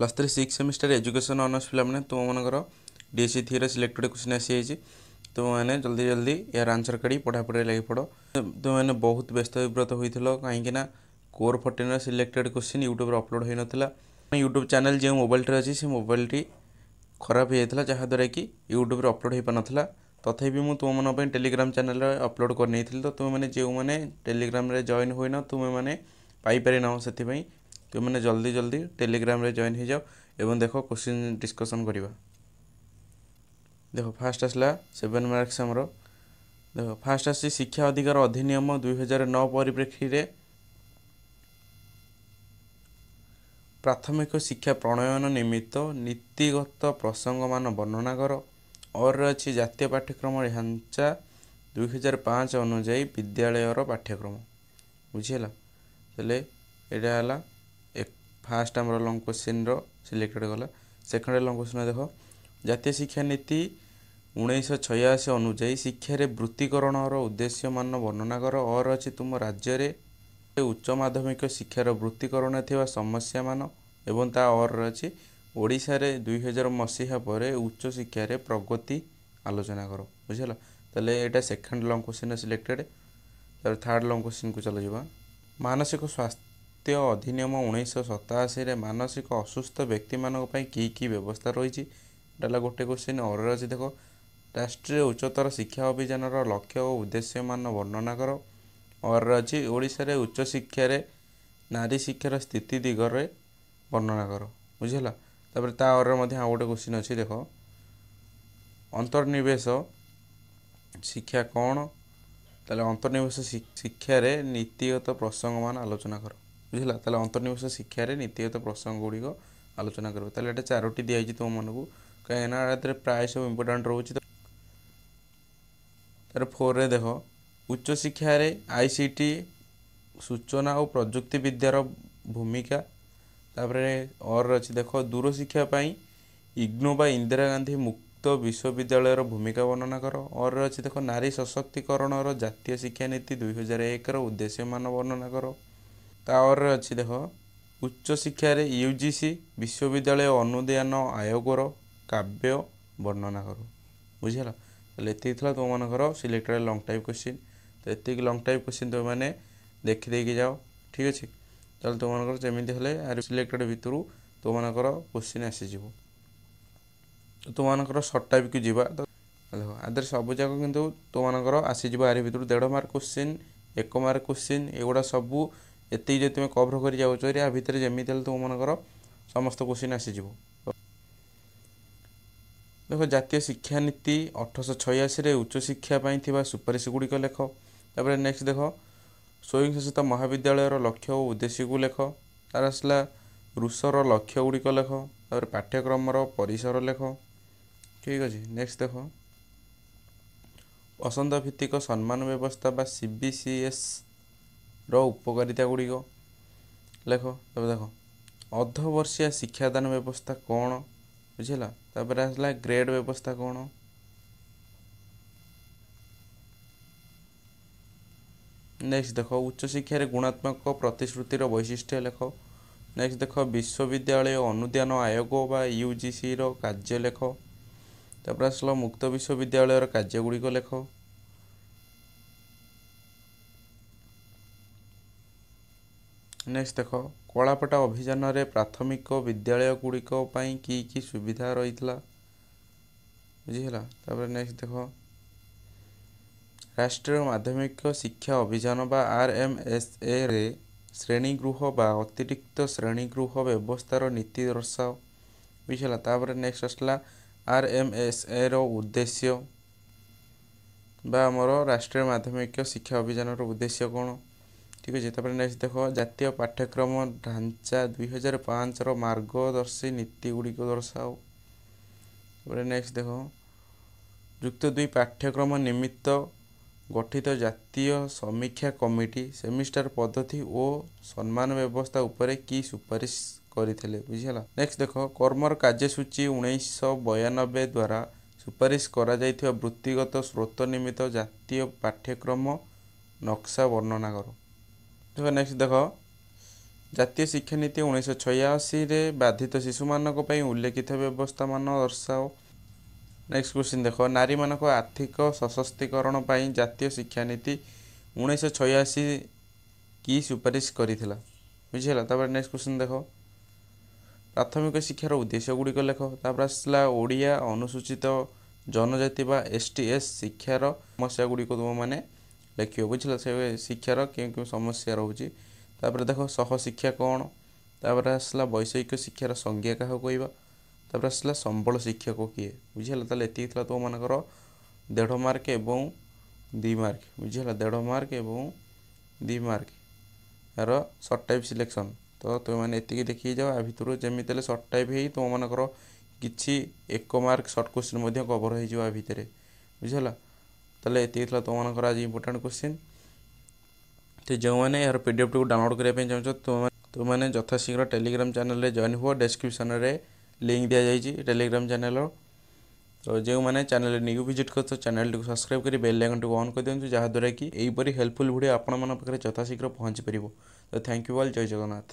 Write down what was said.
+3 6 semester education honours पिला माने तुम मनकर डीएससी थ्री सिलेक्टेड क्वेश्चन आसी जाइए तुम मैंने जल्दी जल्दी यार आंसर काढ़ी पढ़ापढ़ी लगे पड़ तुम मैंने बहुत व्यस्त विव्रत होता कहीं core 14 selected question YouTube upload हो नाला यूट्यूब चैनल जो मोबाइल अच्छी से मोबाइल खराब हो जाता जहाँद्वारा कि यूट्यूब अपलोड हो पार नाला तथापि मुझे तुम मन टेलीग्राम चैनल अपलोड करनी तो तुम मैंने जो मैंने टेलीग्राम रे जॉइन होना तुम मैंने पाइपर ना से तुम मैंने जल्दी जल्दी टेलीग्राम रे जॉइन हो जाओ एवं देख क्वेश्चन डिस्कसन करवा देखो फास्ट आसला 7 मार्क्स आमर देखो फास्ट आसी शिक्षा अधिकार अधिनियम 2009 परिप्रेक्षी रे प्राथमिक शिक्षा प्रणयन निमित्त नीतिगत प्रसंग मान वर्णना कर और अच्छी जातीय पाठ्यक्रम ढांचा 2005 अनुजाई विद्यालय पाठ्यक्रम बुझीला तेले एटा हला एक फास्ट आमर लॉन्ग क्वेश्चन रो सिलेक्टेड गला सेकंड लॉन्ग क्वेश्चन देखो जातीय शिक्षा नीति 1986 अनुजाई शिक्षा रे वृत्तिकरण उद्देश्य मान वर्णना कर और अच्छी तुम राज्य रे उच्च माध्यमिक शिक्षार वृत्तिकरण थिबा समस्या मान एवं ता और अच्छी ओडिशा रे 2000 मसीहा पर उच्च शिक्षा रे प्रगति आलोचना करो बुझला तले एटा सेकंड लॉन्ग क्वेश्चन सिलेक्टेड तर थर्ड लॉन्ग क्वेश्चन को चलो जीवा मानसिक स्वास्थ्य अधिनियम 1987 रे मानसिक असुस्थ व्यक्ति मानक पई की व्यवस्था रही डाला गोटे क्वेश्चन और अच्छी देखो राष्ट्रीय उच्चतर शिक्षा अभियान लक्ष्य और उद्देश्य मान वर्णना कर और अच्छी ओडिशा रे उच्च शिक्षा रे नारी शिक्षार स्थिति दिगरे वर्णना कर बुझला तापर ता और मध्य आ गोटे क्वेश्चन अच्छी देखो अंतर्निवेश शिक्षा कौन ताले अंतर्निवेश शिक्षा रे नीतिगत प्रसंग मान आलोचना कर बुझला ताले अंतर्निवेश शिक्षा रे नीतिगत प्रसंग गुड़िक आलोचना कर ताले एटा चारोटी दिया तुम मन को कहीं प्राय सब इम्पोर्टाट रोचे तार 4 रे देखो उच्च शिक्षा रे आईसीटी सूचना और प्रजुक्ति विद्यार भूमिका तापरे और अच्छी देखो दूर शिक्षा पाई इग्नो बा इंदिरा गांधी मुक्त विश्वविद्यालय भूमिका वर्णना कर और अच्छी देखो नारी सशक्तिकरण जातीय शिक्षा नीति 2001 उद्देश्य मान वर्णना कर ता और अच्छी देखो उच्च शिक्षा रे यूजीसी विश्वविद्यालय अनुदान आयोगर काव्य वर्णना कर बुझला ये तुम मनकर सिलेक्टेड लॉन्ग टाइप क्वेश्चन तो ये लॉन्ग टाइप क्वेश्चन तुम मैंने देखी जाओ ठीक अच्छे चल तुम मनकर जमी हेल्ले सिलेक्टेड भितर तुम मनकर क्वेश्चन आसीज तो तुम मनकर सर्ट टाइप को जीवा तो देखो आदर सब जाक किंतु तुम मनकर आसीज आर भितर 1.5 मार्क क्वेश्चन 1 मार्क क्वेश्चन एगुड़ा सबू एति जो तुम कभर कर जाऊँ या भितर जमी तुम मनकर समस्त क्वेश्चन आसीज देखो जातीय शिक्षा नीति 1886 उच्च शिक्षा थिबा सुपारिश गुड़िक लेख तापर नेक्स्ट देखो स्वयंशासित महाविद्यालय लक्ष्य और उद्देश्य को लेख तार आसला रूसर लक्ष्य गुड़िक लेख तापर पाठ्यक्रम परिसर लेख ठीक अच्छे नेक्स्ट देखो पसंद भित्तिक सम्मान व्यवस्था बा सीबीसीएस रो उपकारिता गुड़िक लेख तब देखो अर्धवर्षीय शिक्षादान व्यवस्था कौन बुझला तापर आसला ग्रेड व्यवस्था कौन नेक्स्ट देखो उच्च शिक्षा रे गुणात्मक प्रतिश्रुतिर वैशिष्ट्य लेख नेक्स्ट देखो विश्वविद्यालय अनुदान आयोग बा यूजीसी रो कार्य लेख तापर आसला मुक्त विश्वविद्यालय कार्य गुड़िक लेख नेक्स्ट देखो कलापटा अभियान रे प्राथमिक विद्यालय गुड़िक की सुविधा रही बुझीला तापर नेक्स्ट देखो राष्ट्रीय माध्यमिक शिक्षा अभियान बा आरएमएसए रे श्रेणीगृह बा अतिरिक्त श्रेणीगृह व्यवस्थार नीति दर्शाओ बुझीला तापर नेक्स्ट आसला आरएमएसए रो उद्देश्य बा आमर राष्ट्रीय माध्यमिक शिक्षा अभियान उद्देश्य कौन ठीक है तापर नेक्स्ट देखो जातीय पाठ्यक्रम ढांचा 2005 मार्गदर्शी नीति गुड़िक दर्शाओ तापर नेक्स्ट देखो युक्त 2 पाठ्यक्रम निमित्त गठित जातीय समीक्षा कमिटी सेमिस्टर पद्धति और सम्मान व्यवस्था उपरे की सुपारिश करथिले बुझिला नेक्स्ट देखो कर्मर कार्यसूची 1992 द्वारा सुपारिश करा जायथिबा वृत्तिगत स्रोत निमित्त जातीय पाठ्यक्रम नक्शा वर्णना करो देखो नेक्स्ट देखो ଜାତୀୟ ଶିକ୍ଷାନୀତି 1986 ବାଧିତ ଶିଶୁମାନଙ୍କ ପାଇଁ ଉଲ୍ଲେଖିତ ବ୍ୟବସ୍ଥା ମାନ ଦର୍ଶାଅ। ନେକ୍ସଟ କ୍ୱେଶ୍ଚିନ୍ ଦେଖ, ନାରୀମାନଙ୍କ ଆର୍ଥିକ ସଶକ୍ତିକରଣ ପାଇଁ ଜାତୀୟ ଶିକ୍ଷାନୀତି 1986 କି ସୁପାରିଶ କରିଥିଲା? ବୁଝିହେଲା। ତାପରେ ନେକ୍ସଟ କ୍ୱେଶ୍ଚିନ୍ ଦେଖ, ପ୍ରାଥମିକ ଶିକ୍ଷାର ଉଦ୍ଦେଶ୍ୟ ଗୁଡ଼ିକ ଲେଖ। ତାପରେ ଆସିଲା ଓଡ଼ିଆ ଅନୁସୂଚିତ ଜନଜାତି ବା STS ଶିକ୍ଷାର ସମସ୍ୟା ଗୁଡ଼ିକ ତୁମମାନେ ଲେଖିବ। ବୁଝିଲ, ସେ ଶିକ୍ଷାର କେଉଁ କେଉଁ ସମସ୍ୟା ରହୁଛି। ତାପରେ ଦେଖ ସହଶିକ୍ଷା କ'ଣ, ତାପରେ ଆସିଲା ବୈଷୟିକ ଶିକ୍ଷାର ସଂଜ୍ଞା କାହାକୁ କହିବା, ତାପରେ ଆସିଲା ସମ୍ବଳ ଶିକ୍ଷକ କିଏ। ବୁଝିହେଲା। ତାହେଲେ ଏତିକି ଥିଲା ତୁମମାନଙ୍କର 1.5 ମାର୍କ ଏବଂ 2 ମାର୍କ। ବୁଝିହେଲା, 1.5 ମାର୍କ ଏବଂ 2 ମାର୍କ ଏହାର ସର୍ଟ ଟାଇପ୍ ସିଲେକ୍ସନ୍। ତ ତୁମେମାନେ ଏତିକି ଦେଖିକି ଯାଅ, ଆ ଭିତରୁ ଯେମିତି ହେଲେ ସର୍ଟ ଟାଇପ୍ ହେଇ ତୁମମାନଙ୍କର କିଛି 1 ମାର୍କ ସର୍ଟ କ୍ୱେଶ୍ଚିନ୍ ମଧ୍ୟ କଭର୍ ହେଇଯିବ ଆ ଭିତରେ। ବୁଝିହେଲା। ତାହେଲେ ଏତିକି ଥିଲା ତୁମମାନଙ୍କର ଆଜି ଇମ୍ପୋର୍ଟାଣ୍ଟ କ୍ୱେଶ୍ଚିନ୍। ତ ଯେଉଁମାନେ ଏହାର PDFଟିକୁ ଡାଉନଲୋଡ଼ କରିବା ପାଇଁ ଚାହୁଁଛ ତୁମମାନେ ଯଥାଶୀଘ୍ର ଟେଲିଗ୍ରାମ ଚ୍ୟାନେଲରେ ଜଏନ୍ ହୁଅ। ଡେସ୍କ୍ରିପ୍ସନରେ ଲିଙ୍କ୍ ଦିଆଯାଇଛି ଟେଲିଗ୍ରାମ ଚ୍ୟାନେଲର। ତ ଯେଉଁମାନେ ଚ୍ୟାନେଲରେ ନ୍ୟୁ ଭିଜିଟ୍ କରୁଛ ଚ୍ୟାନେଲଟିକୁ ସବସ୍କ୍ରାଇବ୍ କରି ବେଲ୍ ଆଇକନ୍ଟିକୁ ଅନ୍ କରିଦିଅନ୍ତୁ, ଯାହାଦ୍ୱାରା କି ଏହିପରି ହେଲ୍ପଫୁଲ୍ ଭିଡ଼ିଓ ଆପଣମାନଙ୍କ ପାଖରେ ଯଥାଶୀଘ୍ର ପହଞ୍ଚିପାରିବ। ତ ଥ୍ୟାଙ୍କ ୟୁ ଅଲ୍। ଜୟ ଜଗନ୍ନାଥ।